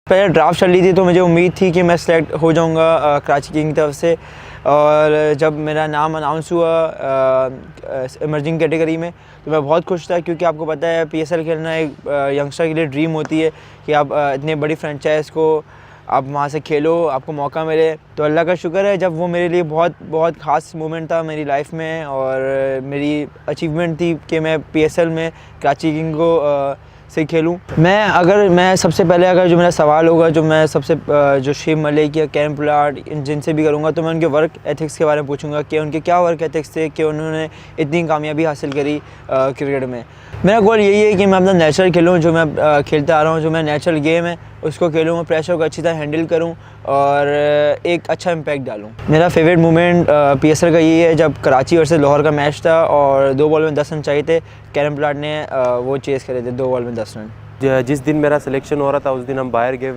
पहले ड्राफ्ट चल रही थी तो मुझे उम्मीद थी कि मैं सेलेक्ट हो जाऊंगा कराची किंग की तरफ से। और जब मेरा नाम अनाउंस हुआ इमर्जिंग कैटेगरी में तो मैं बहुत खुश था, क्योंकि आपको पता है पीएसएल खेलना एक यंगस्टर के लिए ड्रीम होती है कि आप इतने बड़ी फ्रेंचाइज़ को आप वहाँ से खेलो, आपको मौका मिले। तो अल्लाह का शुक्र है, जब वो मेरे लिए बहुत बहुत ख़ास मोमेंट था मेरी लाइफ में, और मेरी अचीवमेंट थी कि मैं पीएसएल में कराची किंग को से खेलूं। मैं सबसे पहले अगर जो मेरा सवाल होगा, जो मैं सबसे जो शुएब मलिक या कैरम पोलार्ड जिनसे भी करूंगा, तो मैं उनके वर्क एथिक्स के बारे में पूछूंगा कि उनके क्या वर्क एथिक्स थे कि उन्होंने इतनी कामयाबी हासिल करी क्रिकेट में। मेरा गोल यही है कि मैं अपना नेचुरल खेलूँ, जो मैं खेलता आ रहा हूँ, जो मैं नेचुरल गेम है उसको खेलूँ, मैं प्रेशर को अच्छी तरह हैंडल करूँ और एक अच्छा इम्पैक्ट डालूँ। मेरा फेवरेट मोमेंट पीएसएल का यही है जब कराची वर्सेस लाहौर का मैच था और 2 बॉल में 10 रन चाहिए थे। कैरम पोलार्ड ने वो चेज़ करे थे 2 बॉल में 10 रन। जिस दिन मेरा सिलेक्शन हो रहा था उस दिन हम बाहर गए